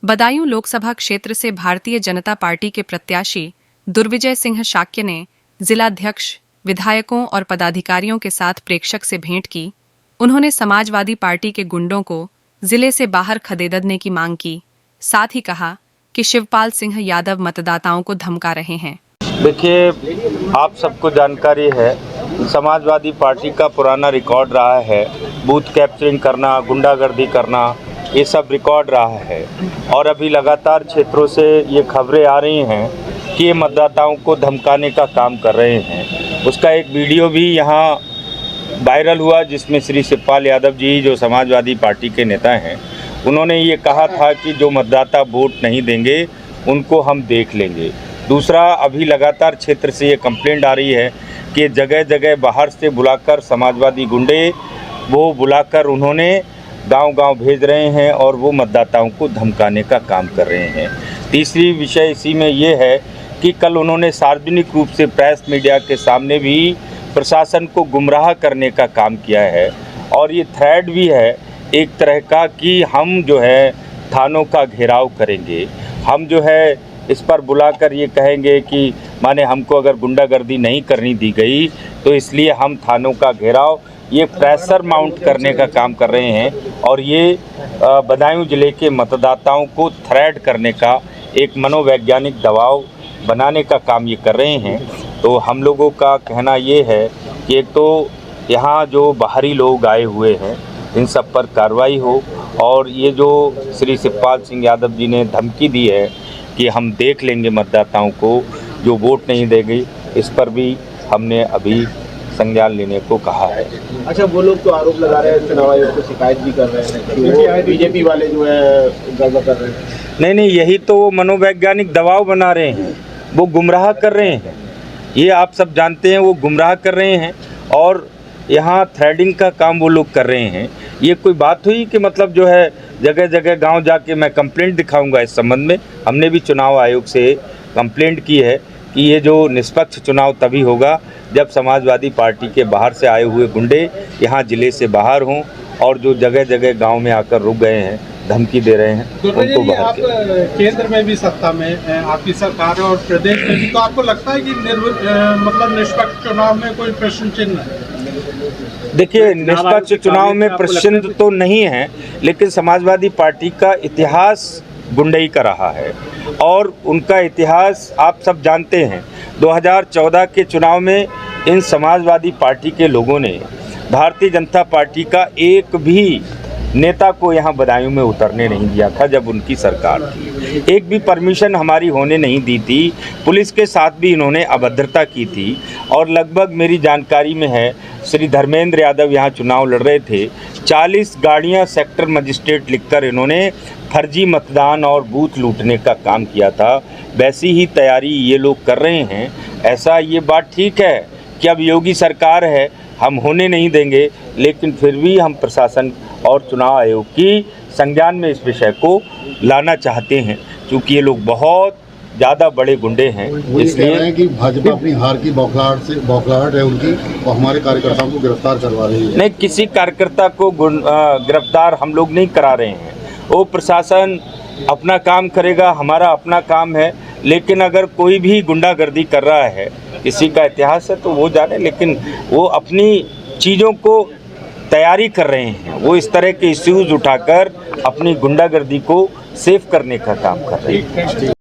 बदायूं लोकसभा क्षेत्र से भारतीय जनता पार्टी के प्रत्याशी दुर्विजय सिंह शाक्य ने जिलाध्यक्ष, विधायकों और पदाधिकारियों के साथ प्रेक्षक से भेंट की। उन्होंने समाजवादी पार्टी के गुंडों को जिले से बाहर खदेड़ने की मांग की। साथ ही कहा कि शिवपाल सिंह यादव मतदाताओं को धमका रहे हैं। देखिए, आप सबको जानकारी है, समाजवादी पार्टी का पुराना रिकॉर्ड रहा है, बूथ कैप्चरिंग करना, गुंडागर्दी करना, ये सब रिकॉर्ड रहा है। और अभी लगातार क्षेत्रों से ये खबरें आ रही हैं कि ये मतदाताओं को धमकाने का काम कर रहे हैं। उसका एक वीडियो भी यहाँ वायरल हुआ जिसमें श्री शिवपाल यादव जी, जो समाजवादी पार्टी के नेता हैं, उन्होंने ये कहा था कि जो मतदाता वोट नहीं देंगे उनको हम देख लेंगे। दूसरा, अभी लगातार क्षेत्र से ये कंप्लेंट आ रही है कि जगह जगह बाहर से बुलाकर समाजवादी गुंडे वो बुलाकर उन्होंने गांव-गांव भेज रहे हैं और वो मतदाताओं को धमकाने का काम कर रहे हैं। तीसरी विषय इसी में ये है कि कल उन्होंने सार्वजनिक रूप से प्रेस मीडिया के सामने भी प्रशासन को गुमराह करने का काम किया है। और ये थ्रेट भी है एक तरह का कि हम जो है थानों का घेराव करेंगे, हम जो है इस पर बुलाकर ये कहेंगे कि माने हमको अगर गुंडागर्दी नहीं करनी दी गई तो इसलिए हम थानों का घेराव, ये प्रेशर माउंट करने का काम कर रहे हैं। और ये बदायूं जिले के मतदाताओं को थ्रेट करने का, एक मनोवैज्ञानिक दबाव बनाने का काम ये कर रहे हैं। तो हम लोगों का कहना ये है कि एक तो यहाँ जो बाहरी लोग आए हुए हैं इन सब पर कार्रवाई हो, और ये जो श्री शिवपाल सिंह यादव जी ने धमकी दी है कि हम देख लेंगे मतदाताओं को जो वोट नहीं देंगे, इस पर भी हमने अभी संज्ञान लेने को कहा है। अच्छा, वो लोग तो आरोप लगा रहे हैं, चुनाव आयोग को शिकायत भी कर रहे हैं कि वो बीजेपी वाले जो है गड़बड़ कर रहे हैं। नहीं, यही तो मनोवैज्ञानिक दबाव बना रहे हैं, वो गुमराह कर रहे हैं। ये आप सब जानते हैं, वो गुमराह कर रहे हैं और यहाँ थ्रेडिंग का काम वो लोग कर रहे हैं। ये कोई बात हुई कि मतलब जो है जगह जगह गांव जाके मैं कंप्लेंट दिखाऊंगा इस संबंध में? हमने भी चुनाव आयोग से कंप्लेंट की है कि ये जो निष्पक्ष चुनाव तभी होगा जब समाजवादी पार्टी के बाहर से आए हुए गुंडे यहाँ जिले से बाहर हों और जो जगह जगह गांव में आकर रुक गए हैं, धमकी दे रहे हैं, उनको बाहर। आप केंद्र में भी सत्ता में आपकी सरकार है और प्रदेश में भी, तो आपको लगता है कि मतलब निष्पक्ष चुनाव में कोई प्रश्न चिन्ह है? देखिए, निष्पक्ष चुनाव में प्रश्न तो नहीं है, लेकिन समाजवादी पार्टी का इतिहास गुंडई का रहा है और उनका इतिहास आप सब जानते हैं। 2014 के चुनाव में इन समाजवादी पार्टी के लोगों ने भारतीय जनता पार्टी का एक भी नेता को यहाँ बदायूं में उतरने नहीं दिया था जब उनकी सरकार थी। एक भी परमिशन हमारी होने नहीं दी थी। पुलिस के साथ भी इन्होंने अभद्रता की थी और लगभग मेरी जानकारी में है, श्री धर्मेंद्र यादव यहाँ चुनाव लड़ रहे थे, 40 गाड़ियाँ सेक्टर मजिस्ट्रेट लिखकर इन्होंने फर्जी मतदान और बूथ लूटने का काम किया था। वैसी ही तैयारी ये लोग कर रहे हैं। ऐसा ये बात ठीक है कि अब योगी सरकार है, हम होने नहीं देंगे, लेकिन फिर भी हम प्रशासन और चुनाव आयोग की संज्ञान में इस विषय को लाना चाहते हैं, क्योंकि ये लोग बहुत ज़्यादा बड़े गुंडे हैं। इसलिए कि भाजपा अपनी हार की बौखलाहट है उनकी, और हमारे कार्यकर्ताओं को गिरफ्तार करवा रही है। नहीं, किसी कार्यकर्ता को गिरफ्तार हम लोग नहीं करा रहे हैं। वो प्रशासन अपना काम करेगा, हमारा अपना काम है। लेकिन अगर कोई भी गुंडागर्दी कर रहा है, किसी का इतिहास है तो वो जाने, लेकिन वो अपनी चीज़ों को तैयारी कर रहे हैं। वो इस तरह के इश्यूज उठाकर अपनी गुंडागर्दी को सेफ करने का काम कर रहे हैं।